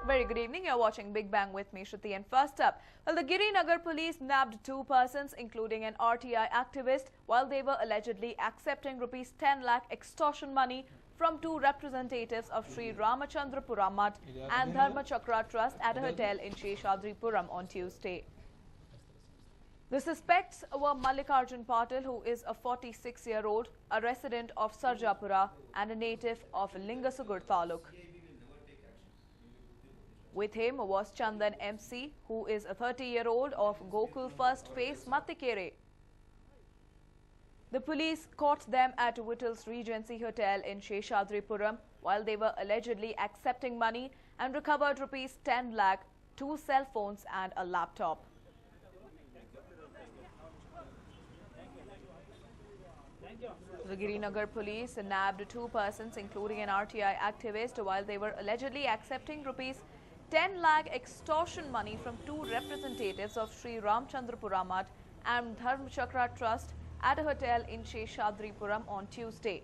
Very good evening. You're watching Big Bang with me, Shruti. And first up, well, the Girinagar police nabbed 2 persons, including an RTI activist, while they were allegedly accepting rupees 10 lakh extortion money from 2 representatives of Sri Ramachandrapuram Mutt and Dharma Chakra Trust at a hotel in Sheshadripuram on Tuesday. The suspects were Mallikarjun Patil, who is a 46-year-old, a resident of Sarjapura and a native of Lingasugur Taluk. With him was Chandan MC, who is a 30-year-old of Gokul First Phase, Mattikere. The police caught them at Whittle's Regency Hotel in Sheshadripuram while they were allegedly accepting money and recovered rupees 10 lakh, 2 cell phones and a laptop. The Girinagar police nabbed 2 persons, including an RTI activist, while they were allegedly accepting rupees 10 lakh extortion money from 2 representatives of Sri Ramachandrapuram Mutt and Dharma Chakra Trust at a hotel in Sheshadripuram on Tuesday.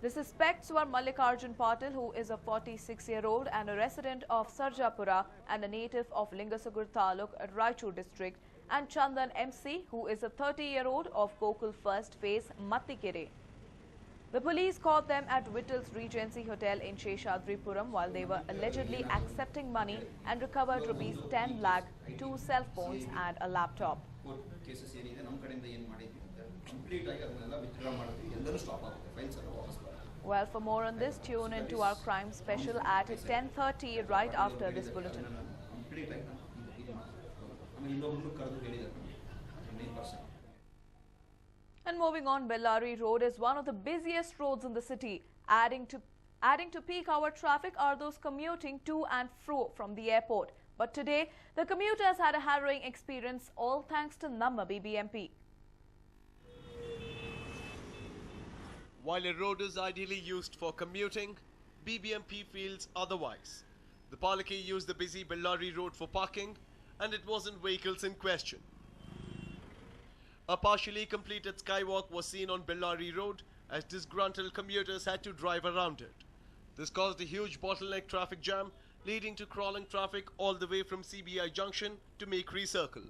The suspects were Mallikarjun Patil, who is a 46-year-old and a resident of Sarjapura and a native of Lingasugur Taluk, Raichur district, and Chandan MC, who is a 30-year-old of Gokul First Phase, Mattikere. The police caught them at Whittle's Regency Hotel in Sheshadripuram while they were allegedly accepting money and recovered rupees 10 lakh, 2 cell phones and a laptop. Well, for more on this, tune into our crime special at 10:30 right after this bulletin. And moving on, Bellary Road is one of the busiest roads in the city. Adding to peak hour traffic are those commuting to and fro from the airport. But today, the commuters had a harrowing experience, all thanks to Namma BBMP. While a road is ideally used for commuting, BBMP feels otherwise. The Palaki used the busy Bellary Road for parking, and it wasn't vehicles in question. A partially completed skywalk was seen on Bellary Road as disgruntled commuters had to drive around it. This caused a huge bottleneck traffic jam, leading to crawling traffic all the way from CBI Junction to Mekri Circle.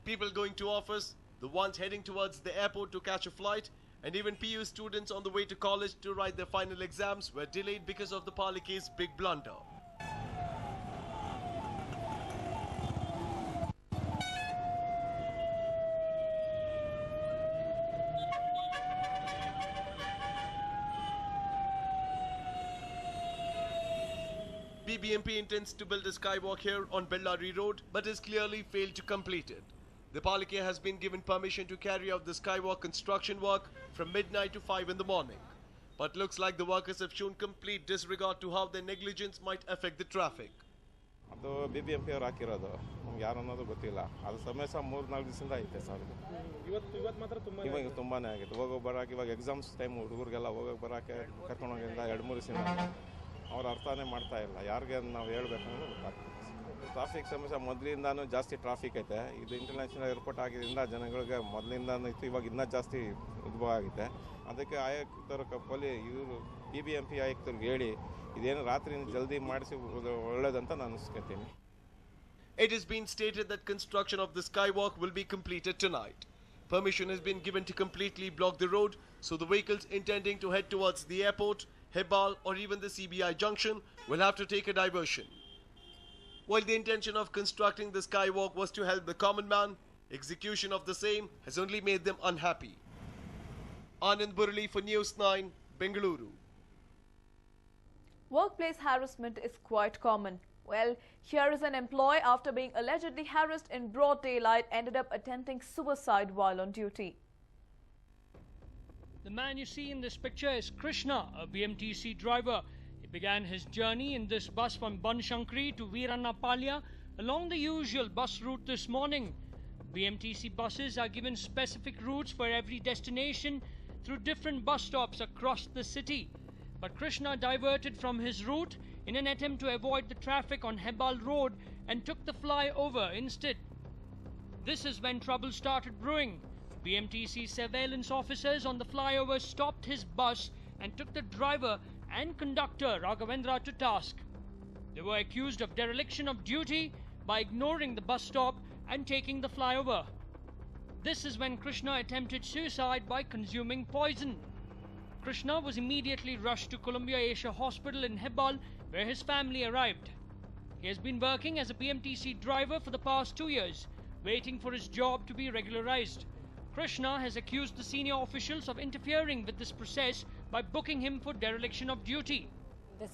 People going to office, the ones heading towards the airport to catch a flight, and even PU students on the way to college to write their final exams were delayed because of the Palaki's big blunder. BBMP intends to build a skywalk here on Bellary Road, but has clearly failed to complete it. The Palaki has been given permission to carry out the skywalk construction work from midnight to 5 in the morning. But looks like the workers have shown complete disregard to how their negligence might affect the traffic. ಅದು BBMP ಅವರು ಹಾಕಿರೋದು ನಮ್ಗೆ ಯಾರು ಅನ್ನೋದು ಗೊತ್ತಿಲ್ಲ. ಅದು ಸಮಯ 3-4 ದಿವಸದಿಂದ ಐತೆ ಸರ್. ಇವತ್ತು ಮಾತ್ರ ತುಂಬಾನೇ ಆಗಿದೆ. ಹೋಗೋಕೆ ಬರೋಕೆ ಇವಾಗ ಎಕ್ಸಾಮ್ಸ್ ಟೈಮ್ ಹುಡುಗರಿಗೆಲ್ಲ ಹೋಗೋಕೆ ಬರೋಕೆ ಕರ್ಕೊಂಡು ಹೋಗಿಂದ 2-3 ದಿವಸ ಅವ್ರು ಅರ್ಥನೇ ಮಾಡ್ತಾ ಇಲ್ಲ. ಯಾರಿಗೆ ನಾವು ಹೇಳಬೇಕಂದ್ರೆ ಗೊತ್ತಾಗ್ತದೆ. ಟ್ರಾಫಿಕ್ ಸಮಸ್ಯೆ ಮೊದಲಿಂದಾನು ಜಾಸ್ತಿ ಟ್ರಾಫಿಕ್ ಐತೆ. ಇದು ಇಂಟರ್ನ್ಯಾಷನಲ್ ಏರ್ಪೋರ್ಟ್ ಆಗಿದ್ದರಿಂದ ಜನಗಳಿಗೆ ಮೊದಲಿಂದಾನು ಇತ್ತು, ಇವಾಗ ಇನ್ನೂ ಜಾಸ್ತಿ ಉದ್ಭವ ಆಗಿದೆ. ಅದಕ್ಕೆ ಆಯುಕ್ತರು ಇವರು BBMP ಆಯುಕ್ತರಿಗೆ ಹೇಳಿ ಇದೇನು ರಾತ್ರಿ ಜಲ್ದಿ ಮಾಡಿಸಿ ಒಳ್ಳೆಯದಂತ ನಾನು ಅನಿಸ್ಕೊತೀನಿ. It has been stated that construction of the skywalk will be completed tonight. Permission has been given to completely block the road, so the vehicles intending to head towards the airport, Hebbal or even the CBI Junction will have to take a diversion. While the intention of constructing the skywalk was to help the common man, execution of the same has only made them unhappy. Anand Burli for News9, Bengaluru. Workplace harassment is quite common. Well, here is an employee after being allegedly harassed in broad daylight ended up attempting suicide while on duty. The man you see in this picture is Krishna, a BMTC driver. He began his journey in this bus from Banshankari to Veeranapalya along the usual bus route this morning. BMTC buses are given specific routes for every destination through different bus stops across the city. But Krishna diverted from his route in an attempt to avoid the traffic on Hebbal Road and took the flyover instead. This is when trouble started brewing. BMTC surveillance officers on the flyover stopped his bus and took the driver and conductor Raghavendra to task. They were accused of dereliction of duty by ignoring the bus stop and taking the flyover. This is when Krishna attempted suicide by consuming poison. Krishna was immediately rushed to Columbia Asia Hospital in Hebbal, where his family arrived. He has been working as a BMTC driver for the past 2 years, waiting for his job to be regularized. Krishna has accused the senior officials of interfering with this process by booking him for dereliction of duty.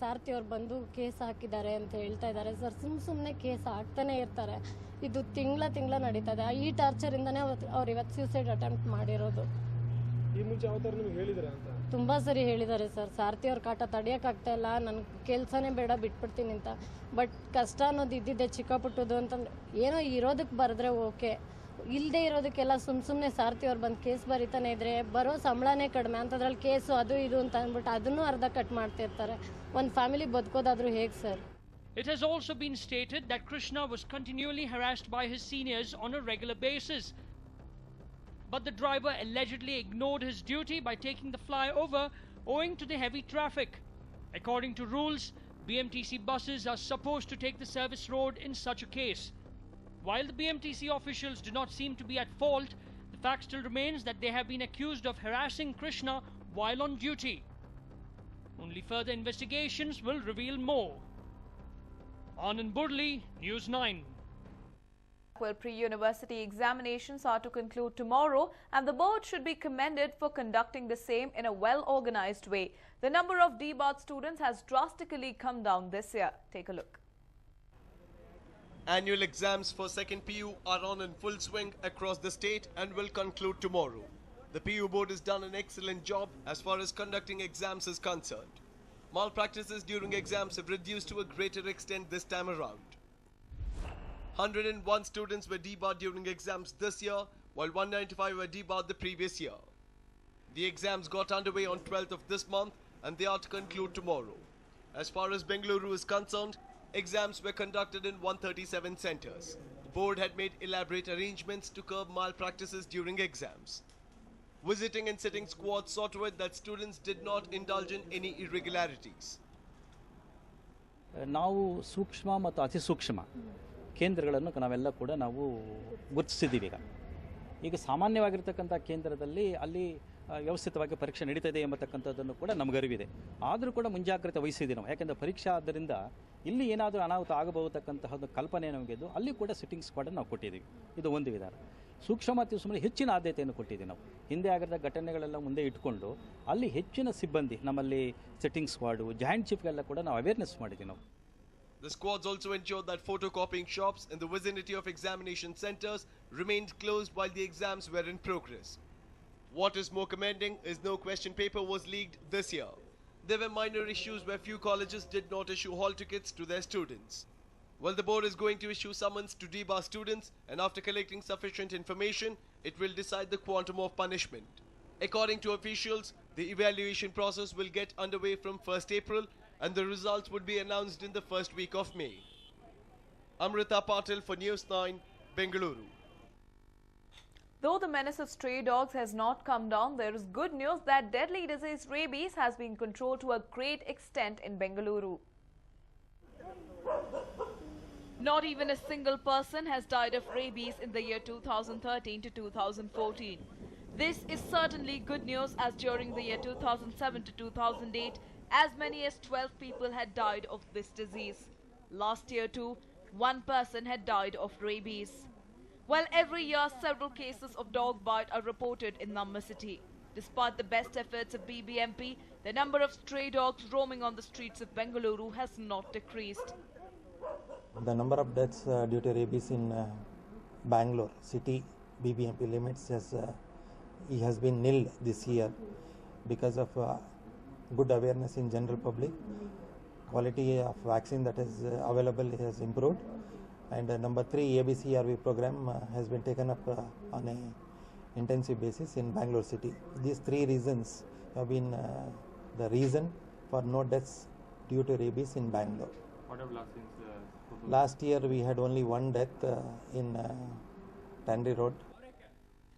Sarathi ಅವರು ಬಂದು case ಹಾಕಿದ್ದಾರೆ ಅಂತ ಹೇಳ್ತಾ ಇದ್ದಾರೆ sir. ಸುಮ್ಮನೆ case ಹಾಕ್ತಾನೆ ಇರ್ತಾರೆ. ಇದು ತಿಂಗಳ ನಡೀತಾ ಇದೆ. ಈ ಟಾರ್ಚರ್ ಇಂದಾನೆ ಅವ್ರು ಇವತ್ತು ಸೂಸೈಡ್ ಅಟೆಂಪ್ಟ್ ಮಾಡಿರೋದು. ಈ ಮುಂಚೆ ಯಾವ ತರ ನಿಮಗೆ ಹೇಳಿದ್ದಾರೆ ಅಂತ ತುಂಬಾ ಸರಿ ಹೇಳಿದ್ದಾರೆ ಸರ್. ಸಾರ್ಥಿ ಅವ್ರ ಕಾಟ ತಡೆಯೋಕ್ಕಾಗ್ತಾ ಇಲ್ಲ, ನನ್ನ ಕೆಲಸನೇ ಬೇಡ ಬಿಟ್ಬಿಡ್ತೀನಿ ಅಂತ. ಬಟ್ ಕಷ್ಟ ಅನ್ನೋದು ಇದ್ದಿದ್ದೆ ಚಿಕ್ಕ ಪುಟ್ಟದು ಅಂತಂದ್ರೆ ಏನೋ ಇರೋದಕ್ಕೆ ಬರೆದ್ರೆ ಓಕೆ, ಇಲ್ಲದೆ ಇರೋದಕ್ಕೆಲ್ಲ ಸುಮ್ಮನೆ ಸಾರ್ಥಿ ಅವ್ರು ಬಂದು ಕೇಸ್ ಬರೀತಾನೆ ಇದ್ರೆ ಬರೋ ಸಂಬಳನೇ ಕಡಿಮೆ ಅಂತದ್ರಲ್ಲಿ ಕೇಸು ಅದು ಇದು ಅಂತ ಅಂದ್ಬಿಟ್ಟು ಅದನ್ನು ಅರ್ಧ ಕಟ್ ಮಾಡ್ತಿರ್ತಾರೆ. ಒಂದು ಫ್ಯಾಮಿಲಿ ಬದುಕೋದಾದ್ರೂ ಹೇಗೆ sir? It has also been stated that Krishna was continually harassed by his seniors on a regular basis. But the driver allegedly ignored his duty by taking the flyover owing to the heavy traffic. According to rules, BMTC buses are supposed to take the service road in such a case. While the BMTC officials do not seem to be at fault, the fact still remains that they have been accused of harassing Krishna while on duty. Only further investigations will reveal more. Anand Burli, News 9. Well, pre-university examinations are to conclude tomorrow, and the board should be commended for conducting the same in a well-organized way. The number of DBAT students has drastically come down this year. Take a look. Annual exams for second PU are on in full swing across the state and will conclude tomorrow. The PU board has done an excellent job as far as conducting exams is concerned. Malpractices during exams have reduced to a greater extent this time around. 101 students were debarred during exams this year, while 195 were debarred the previous year. The exams got underway on 12th of this month and they are to conclude tomorrow. As far as Bengaluru is concerned, exams were conducted in 137 centres. The board had made elaborate arrangements to curb malpractices during exams. Visiting and sitting squads saw to it that students did not indulge in any irregularities. ನಾವು ಸೂಕ್ಷ್ಮ ಮತ್ತು ಅತಿ ಸೂಕ್ಷ್ಮ ಕೇಂದ್ರಗಳನ್ನು ನಾವೆಲ್ಲ ಕೂಡ ನಾವು ಗುರುತಿಸಿದ್ದೀವಿ. ಈಗ ಸಾಮಾನ್ಯವಾಗಿರ್ತಕ್ಕಂಥ ಕೇಂದ್ರದಲ್ಲಿ ಅಲ್ಲಿ ವ್ಯವಸ್ಥಿತವಾಗಿ ಪರೀಕ್ಷೆ ನಡೀತದೆ ಎಂಬತಕ್ಕಂಥದ್ದನ್ನು ಕೂಡ ನಮಗರಿವಿದೆ. ಆದರೂ ಕೂಡ ಮುಂಜಾಗ್ರತೆ ವಹಿಸಿದ್ದೀವಿ ನಾವು. ಯಾಕೆಂದರೆ ಪರೀಕ್ಷಾ ಆದ್ದರಿಂದ ಇಲ್ಲಿ ಏನಾದರೂ ಅನಾಹುತ ಆಗಬಹುದಕ್ಕಂತಹ ಒಂದು ಕಲ್ಪನೆ ನಮಗಿದ್ದು ಅಲ್ಲಿ ಕೂಡ ಸಿಟ್ಟಿಂಗ್ ಸ್ಕ್ವಾಡನ್ನು ನಾವು ಕೊಟ್ಟಿದ್ದೀವಿ. ಇದು ಒಂದು ವಿಧಾನ. ಸೂಕ್ಷ್ಮ ಮತ್ತು ಸುಮ್ಮನೆ ಹೆಚ್ಚಿನ ಆದ್ಯತೆಯನ್ನು ಕೊಟ್ಟಿದ್ದೀವಿ ನಾವು. ಹಿಂದೆ ಆಗಿದ್ದ ಘಟನೆಗಳೆಲ್ಲ ಮುಂದೆ ಇಟ್ಕೊಂಡು ಅಲ್ಲಿ ಹೆಚ್ಚಿನ ಸಿಬ್ಬಂದಿ ನಮ್ಮಲ್ಲಿ ಸಿಟ್ಟಿಂಗ್ ಸ್ಕ್ವಾಡು ಜಾಯಿಂಟ್ ಚೀಫ್ಗೆಲ್ಲ ಕೂಡ ನಾವು ಅವೇರ್ನೆಸ್ ಮಾಡಿದ್ದೀವಿ ನಾವು. The squads also ensured that photocopying shops in the vicinity of examination centres remained closed while the exams were in progress. What is more commending is no question paper was leaked this year. There were minor issues where few colleges did not issue hall tickets to their students. Well, the board is going to issue summons to debar students, and after collecting sufficient information, it will decide the quantum of punishment. According to officials, the evaluation process will get underway from 1st April and the results would be announced in the first week of May. Amrita Patil for News 9, Bengaluru. Though the menace of stray dogs has not come down, there is good news that deadly disease rabies has been controlled to a great extent in Bengaluru. Not even a single person has died of rabies in the year 2013 to 2014. This is certainly good news, as during the year 2007 to 2008, as many as 12 people had died of this disease. Last year too, one person had died of rabies. While every year several cases of dog bite are reported in Namma city. Despite the best efforts of BBMP, the number of stray dogs roaming on the streets of Bengaluru has not decreased. The number of deaths due to rabies in Bangalore city BBMP limits has been nil this year because of good awareness in general public. Quality of vaccine that is available has improved, and number 3 ABCRV program has been taken up on a intensive basis in Bangalore city. These 3 reasons have been the reason for no deaths due to rabies in Bangalore. What have Last year we had only one death in Tannery Road.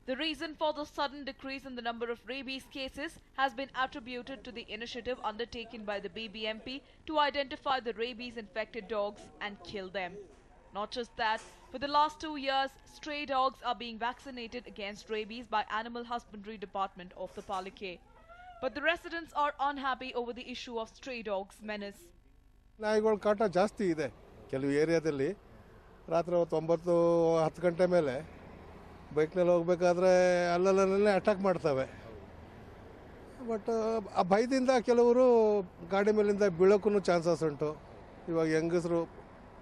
The reason for the sudden decrease in the number of rabies cases has been attributed to the initiative undertaken by the BBMP to identify the rabies-infected dogs and kill them. Not just that, for the last 2 years, stray dogs are being vaccinated against rabies by Animal Husbandry Department of the Palike. But the residents are unhappy over the issue of stray dogs' menace. ನಾಯಿಗಳ ಕಾಟ ಜಾಸ್ತಿ ಇದೆ ಕೆಲವು ಏರಿಯಾದಲ್ಲಿ. ರಾತ್ರಿ 9-10 ಗಂಟೆ ಮೇಲೆ ಬೈಕ್ನಲ್ಲಿ ಹೋಗ್ಬೇಕಾದ್ರೆ ಅಲ್ಲಲ್ಲೇ ಅಟ್ಯಾಕ್ ಮಾಡ್ತವೆ. ಬಟ್ ಆ ಭಯದಿಂದ ಕೆಲವರು ಗಾಡಿ ಮೇಲಿಂದ ಬೀಳೋಕ್ಕೂ ಚಾನ್ಸಸ್ ಉಂಟು. ಇವಾಗ ಹೆಂಗಸರು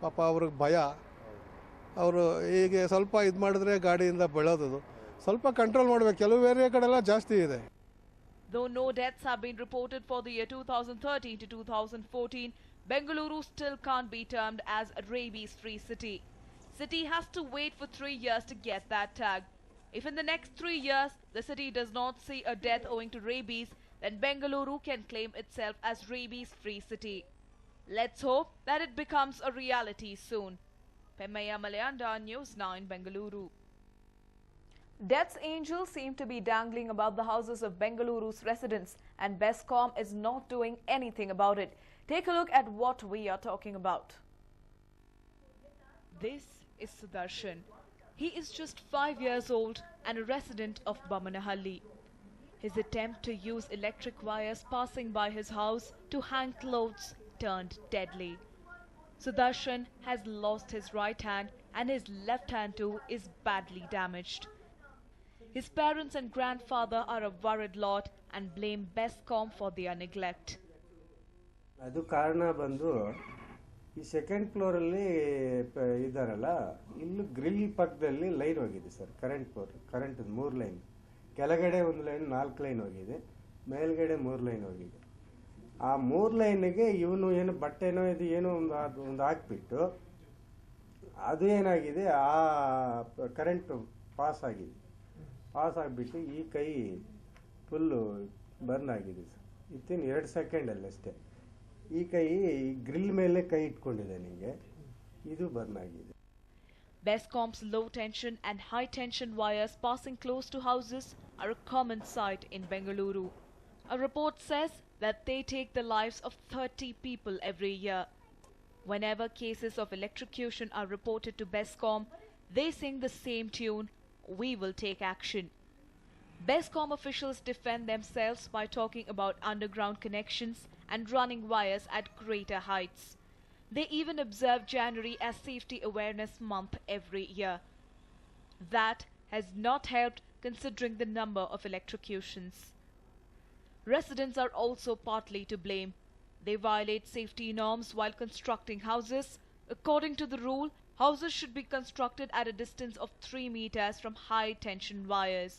ಪಾಪ ಅವ್ರಿಗೆ ಭಯ, ಅವರು ಹೀಗೆ ಸ್ವಲ್ಪ ಇದು ಮಾಡಿದ್ರೆ ಗಾಡಿಯಿಂದ ಬೀಳೋದು. ಸ್ವಲ್ಪ ಕಂಟ್ರೋಲ್ ಮಾಡಬೇಕು. ಕೆಲವು ಏರಿಯಾ ಕಡೆಲ್ಲ ಜಾಸ್ತಿ ಇದೆ. Though no deaths have been reported for the year 2013 to 2014, Bengaluru still can't be termed as a rabies-free city. City has to wait for 3 years to get that tag. If in the next 3 years the city does not see a death owing to rabies, then Bengaluru can claim itself as rabies-free city. Let's hope that it becomes a reality soon. Pemmaya Malayanda, News9, Bengaluru. Death's angels seem to be dangling above the houses of Bengaluru's residents, and Bescom is not doing anything about it. Take a look at what we are talking about. This is Sudarshan. He is just 5 years old and a resident of Bamanahalli. His attempt to use electric wires passing by his house to hang clothes turned deadly. Sudarshan has lost his right hand and his left hand too is badly damaged. His parents and grandfather are a worried lot and blame Bescom for their neglect. ಅದು ಕಾರಣ ಬಂದು ಈ second ಫ್ಲೋರಲ್ಲಿ ಇದ್ದಾರಲ್ಲ, ಇಲ್ಲಿ grill ಪಕ್ಕದಲ್ಲಿ line ಹೋಗಿದೆ sir. Current 3 line, ಕೆಳಗಡೆ 1 line, 4 line ಹೋಗಿದೆ, ಮೇಲ್ಗಡೆ 3 ಲೈನ್ ಹೋಗಿದೆ. ಆ 3 ಲೈನ್ಗೆ ಇವನು ಏನು ಬಟ್ಟೆನೋ ಇದು ಏನೋ ಒಂದು ಹಾಕ್ಬಿಟ್ಟು ಅದು ಏನಾಗಿದೆ, ಆ ಕರೆಂಟ್ ಪಾಸ್ ಆಗಿಬಿಟ್ಟು ಈ ಕೈ ಫುಲ್ಲು ಬರ್ನ್ ಆಗಿದೆ ಸರ್. ಇತ್ತಿನ 2 ಸೆಕೆಂಡಲ್ಲಿ ಅಷ್ಟೇ ಈ ಕೈ ಗ್ರಿಲ್ ಮೇಲೆ ಕೈ ಇಟ್ಕೊಂಡಿದೆ, ನಿಮಗೆ ಇದು ಬರ್ನ್ ಆಗಿದೆ. Bescom's low tension and high tension wires passing close to houses are a common sight in Bengaluru. A report says that they take the lives of 30 people every year. Whenever cases of electrocution are reported to Bescom, they sing the same tune, "We will take action." Bescom officials defend themselves by talking about underground connections and running wires at greater heights. They even observe January as Safety Awareness Month every year. That has not helped considering the number of electrocutions. Residents are also partly to blame. They violate safety norms while constructing houses. According to the rule, houses should be constructed at a distance of 3 meters from high tension wires.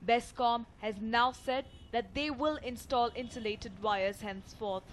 Bescom has now said that they will install insulated wires henceforth.